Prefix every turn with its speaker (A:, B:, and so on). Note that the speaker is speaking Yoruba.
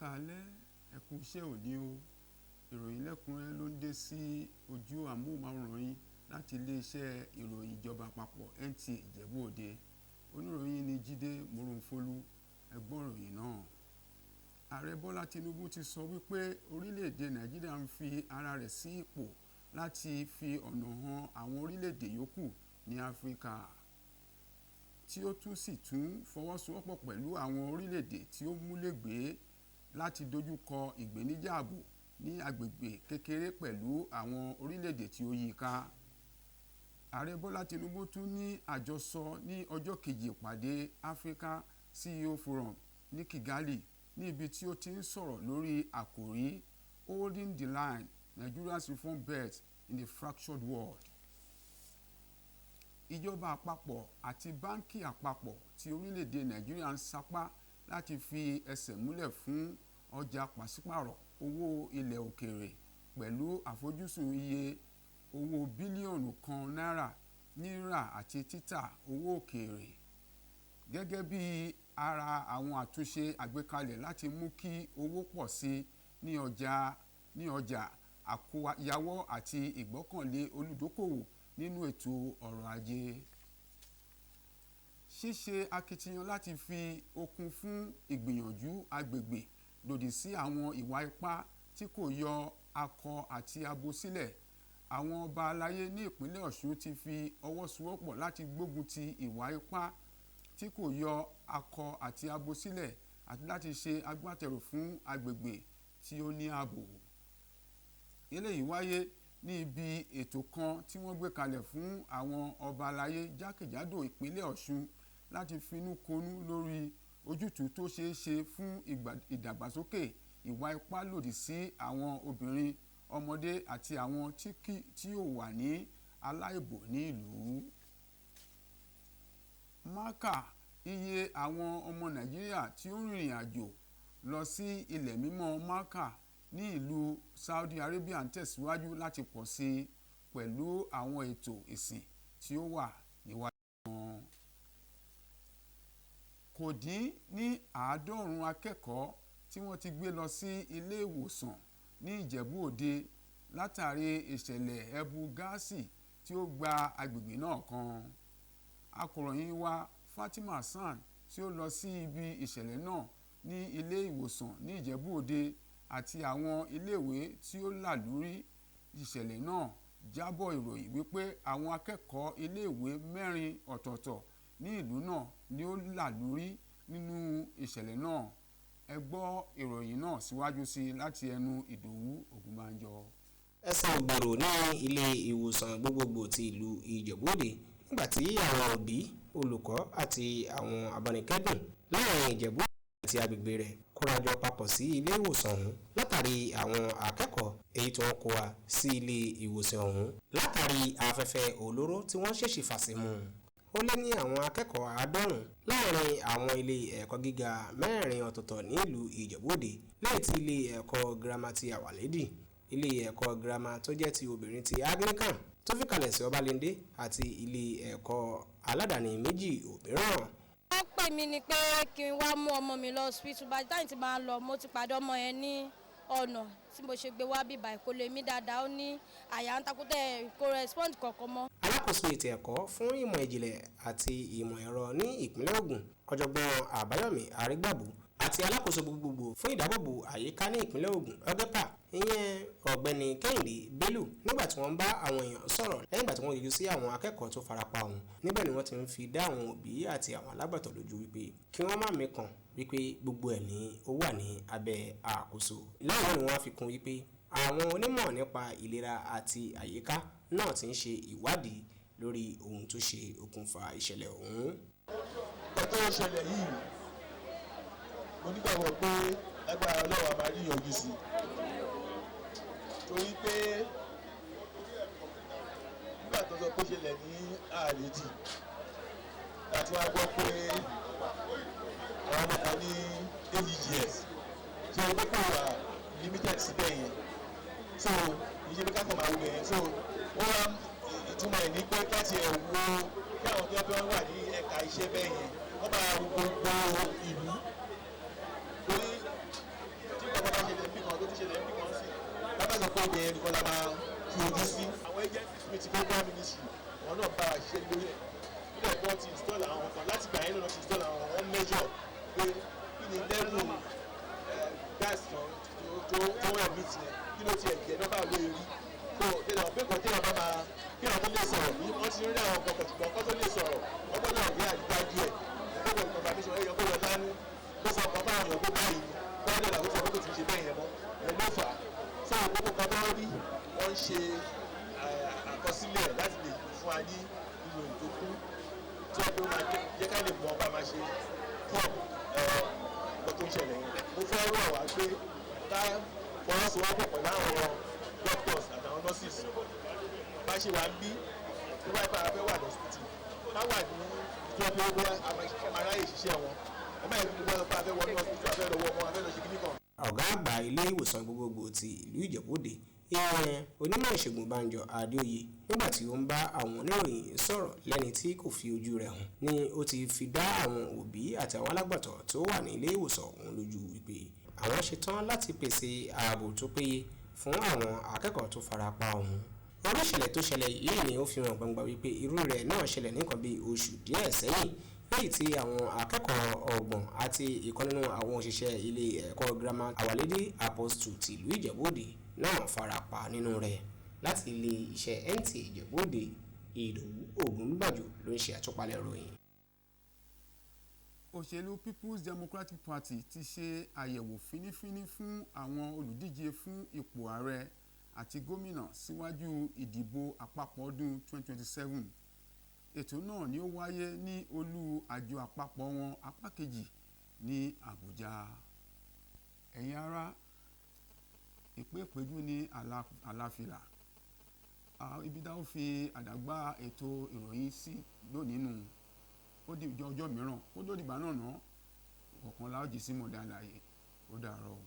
A: káalẹ́ ẹ kú iṣẹ́ òní o. Ìròyìn lẹ́kùnrẹ́rẹ́ ló ń dé sí ojú àmóhùnmáwòrán yín láti iléeṣẹ́ ìròyìn ìjọba àpapọ̀ Nta Ijebu Ode. Oníròyìn ni Jídé Mòrúnfólú. Ẹ gbọ́ ìròyìn náà. Ààrẹ Bọ́lá Tinubu ti sọ wípé orílẹ̀-èdè Nàìjíríà ń fi ara rẹ̀ sí ipò láti fi ọ̀nà hàn àwọn orílẹ̀-èdè yòókù ní Áfíríkà, tí ó sì tún fọwọ́sowọ́pọ̀ pẹ̀lú àwọn orílẹ̀-èdè tí ó múlẹ̀gbé láti dojúkọ ìgbéníjà ààbò ní agbègbè kékeré pẹ̀lú àwọn orílẹ̀-èdè tí ó yí ká. Ààrẹ Bọ́lá Tinubu tún ní àjọsọ ní ọjọ́ kejì ìpàdé Africa CEO Forum ní Kigali, ní ibi tí ó ti ń sọ̀rọ̀ lórí àkòrí Holding the Line: Nigeria's Reform Bet in the Fractured World. Ìjọba àpapọ̀ àti báńkì àpapọ̀ ti orílẹ̀-èdè Nàìjíríà ń sapá láti fi ẹsẹ̀ múlẹ̀ fún ọjà pàṣípàrọ̀ owó ilẹ̀ òkèèrè pẹ̀lú àfojúsùn iye owó bílíọ̀nù kan náírà ní rírà àti títà owó òkèèrè, gẹ́gẹ́ bí ara àwọn àtúnṣe àgbékalẹ̀ láti mú kí owó pọ̀ sí ní ọjà àkóyawọ́ àti ìgbọ́kànlé olùdókòwò nínú ètò ọrọ̀ ajé. Ṣíṣe akitiyan láti fi okun fún ìgbìyànjú agbègbè lòdì sí àwọn ìwà ipá tí kò yọ akọ àti abo sílẹ̀. Àwọn ọba aláyé ní ìpínlẹ̀ Ọ̀ṣun ti fi ọwọ́ sowọ́pọ̀ láti gbógun ti ìwà ipá tí kò yọ akọ àti abo sílẹ̀ àti láti ṣe agbátẹrù fún agbègbè tí ó ní ààbò. Eléyìí wáyé ní ibi ètò kan tí wọ́n gbé kalẹ̀ fún àwọn ọba aláyé jákèjádò ìpínlẹ̀ Ọ̀ṣun láti finúkonú lórí ojútùú tó ṣeé ṣe fún ìdàgbàsókè ìwà ipá lòdì sí àwọn obìnrin, ọmọdé àti àwọn tí ó wà ní aláìbò ní ìlú. Mákà: iye àwọn ọmọ Nàìjíríà tí ó rìnrìn àjò lọ sí ilẹ̀ mímọ́ Mákà ní ìlú Saudi Arabia ń tẹ̀síwájú láti pọ̀ sí pẹ̀lú àwọn ètò ìsìn tí ó wà níwájú wọn. Kò dín ní 90 akẹ́kọ̀ọ́ tí wọ́n ti gbé lọ sí ilé ìwòsàn ní Ìjẹ̀bú Òde látàrí ìṣẹ̀lẹ̀ ẹ̀bù gáàsì tí ó gba agbègbè náà kan. Akọ̀ròyìn wa Fatima Hassan tí ó lọ sí ibi ìṣẹ̀lẹ̀ náà ní ilé ìwòsàn ní Ìjẹ̀bú Òde àti àwọn iléèwé tí ó lálùrí ìṣẹ̀lẹ̀ náà jábọ̀ ìròyìn wípé àwọn akẹ́kọ̀ọ́ iléèwé 4 ọ̀tọ̀ọ̀tọ̀ ní ìlú náà ni ó lálùrí nínú ìṣẹ̀lẹ̀ náà. Ẹ gbọ́ ìròyìn náà síwájú sí láti ẹnu Ìdòwú Ògúnbánjọ.
B: Ẹsẹ̀ ògbòrò ní ilé ìwòsàn gbogbogbò ti ìlú Ìjẹ̀bú Òde nígbà tí àwọn òbí, olùkọ́ àti àwọn abánikẹ́dùn láàrin Ìjẹ̀bú àti agbègbè rẹ̀ kórajọ papọ̀ sí ilé ìwòsàn ọ̀hún látàrí àwọn akẹ́kọ̀ọ́ èyí tí wọ́n kó wá sí ilé ìwòsàn ọ̀hún látàrí afẹ́fẹ́ olóró tí wọ́n ṣèṣì fà sí mu. Ó lé ní àwọn akẹ́kọ̀ọ́ 90 láàrin àwọn ilé ẹ̀kọ́ gíga 4 ọ̀tọ̀ọ̀tọ̀ ní ìlú Ìjẹ̀bú Òde, lẹ́yìn tí ilé ẹ̀kọ́ girama ti Àwàlédì, ilé ẹ̀kọ́ girama tó jẹ́ ti obìnrin ti Anglican tó fi kalẹ̀ sí Ọbalẹ́ndé àti ilé ẹ̀kọ́ aládàáni 2 òmíràn.
C: Wọ́n pè mí ni pé kí n wá mú ọmọ mi lọ hospital. By the time tí máa lọ mo ti pàdé ọmọ yẹn ní ọ̀nà tí mo ṣe gbé wá bíbá kò lè mí dáadáa, ó ní àyà ń takútẹ̀ kò respond kankan mọ́.
B: Alákòóso ètò ẹ̀kọ́ fún ìmọ̀ ìjìnlẹ̀ àti ìmọ̀ ẹ̀rọ ní ìpínlẹ̀ Ògùn, ọ̀jọ̀gbọ́n Àbáyọ̀mí Arígbàbù àti alákòóso gbogbogbò fún ìdáàbòbò àyíká ní ìpínlẹ̀ Ògùn ọ̀gẹ́pà ìyẹn ọ̀gbẹ́ni Kẹ́hìndé Bello nígbà tí wọ́n bá àwọn èèyàn sọ̀rọ̀ lẹ́yìn ìgbà tí wọ́n yọjú sí àwọn akẹ́kọ̀ọ́ tó farapa ọ̀hún. Níbẹ̀ ni wọ́n ti ń fi dá àwọn òbí àti àwọn alágbàtọ́ lójú wípé kí wọ́n má mẹ́kàn wípé gbogbo ẹ̀ ní ó wà ní abẹ́ àkóso. Lẹ́yìn ni wọ́n fi kún wípé àwọn onímọ̀ nípa ìlera àti àyíká náà ti ń ṣe ìwádìí lórí ohun tó ṣe okùnfà ìṣẹ̀lẹ̀ ọ̀hún.
D: Ọ̀tọ̀ ìṣẹ̀lẹ̀ yìí mo nígbàgbọ́ pé lágbára Ọlọ́run máa rí ìyànjú sí torí pé nígbà tó sọ pé ṣẹlẹ̀ ní àrètí láti wá gbọ́ pé àwọn ọmọ kan ní AEGS so ó kò wà limited síbẹ̀ yẹn so ìṣe pé kákan máa wù yẹn so ó wá ìtumọ̀ ẹ̀ ní pé káṣí ẹ̀ wo kí àwọn tó fẹ́ wà ní ẹ̀ka iṣẹ́ bẹ́ẹ̀ yẹn wọ́n bá gbogbo ìlú torí tí pé ìyẹn nìkan la máa fi ojú sí. àwọn agencies mi ti federal ministry wọn náà bá a ṣe lórí ẹ̀ nígbà tí wọ́n ti install àwọn kan láti gbà yẹn náà ti install àwọn one measure pé kí ni level gas tó emit yẹn kí ló ti ẹ̀jẹ̀ náà bá lóye rí so tẹ̀lé ọ̀pẹ́ kan tẹ̀lé ọ̀pá máa kí wọ́n tó lè sọ̀rọ̀ bí wọ́n ti rí àwọn kọ̀ọ̀kan ṣùgbọ́n kọ́ tó lè sọ̀rọ̀ wọ́n gbọ́dọ̀ rí àdìgbájú ẹ̀ gbọ́dọ̀ confirmation ẹ̀yọ́ gbọ́dọ̀ lánú bó sọ ọ̀pá àwọn ọ̀gbọ́n báyìí wọ́n lè làwọn sọ pé kò tún ṣe bẹ́ẹ̀ yẹn mọ́ ẹ̀ ló fà á so gbogbo kan tó rí wọ́n ń ṣe àkọsílẹ̀ láti lè fún wa ní ìròyìn tó kún tí wọ́n pé ó máa jẹ́ ká lè mọ ọba máa ṣe fún ọ̀pọ̀ tó ń ṣẹlẹ̀ yẹn mo fẹ́ rọ̀ wá pé ká fọwọ́sowọ́pọ̀ pẹ̀lú àwọn doctors àtàwọn nurses bá ṣe wà ń bí tó bá bá fẹ́ wà lọ́sítì má wà ní ìjọba owó amáráyè ṣiṣẹ́ wọn ẹ má yẹ kí wọ́n bá fẹ́ wọ ní hospital afẹ́ lọ́wọ́ wọn afẹ́ lọ ṣe kíní kan.
B: ọ̀gá àgbà ilé ìwòsàn gbogbogbò ti ìlú Ìjẹ̀bú Òde ìyẹn onímọ̀ ìṣègùn Bánjọ Adéoyè nígbà tí ó ń bá àwọn oníròyìn sọ̀rọ̀ lẹ́ni tí kò fi ojú rẹ̀ hàn ni ó ti fi dá àwọn òbí àti àwọn alágbàtọ́ tó wà ní ilé ìwòsàn ọ̀hún lójú wípé àwọn ṣetán láti pèsè ààbò tó péye fún àwọn akẹ́kọ̀ọ́ tó fara pa ọ̀hún. orí ìṣẹ̀lẹ̀ tó ṣẹlẹ̀ yìí ni ó fi hàn gbangba wípé irú rẹ̀ náà ṣẹlẹ̀ nìkan bíi oṣù díẹ̀ sẹ́yìn lẹ́yìn tí àwọn akẹ́kọ̀ọ́ ọgbọ̀n àti ìkan nínú àwọn òṣìṣẹ́ ilé ẹ̀kọ́ girama Our Lady Apostle ti ìlú Ìjẹ̀bú Òde náà fara pa nínú rẹ̀. láti ilé iṣẹ́ Nta Ijebu Ode Ìdòwú Ògúnbàjò ló ń ṣe àtúpalẹ̀ ìròyìn.
A: òṣèlú People's Democratic Party ti ṣe àyẹ̀wò fínífíní fún àwọn olùdíje fún ipò ààrẹ àti gómìnà síwájú ìdìbò àpapọ̀ ọdún 2027. ètò náà ni ó wáyé ní olú àjọ àpapọ̀ wọn apá kejì ní Àbújá. ẹ̀yin ará, ìpéjú ní àlàáfíà ibi dáwọ́ fi àdàgbà ètò ìròyìn sí lónìí nù. ó di ọjọ́ mìíràn ó tó dìgbà náà ná ọ̀kan láòjì sí mọ̀dá àlàyé ó dàárọ̀.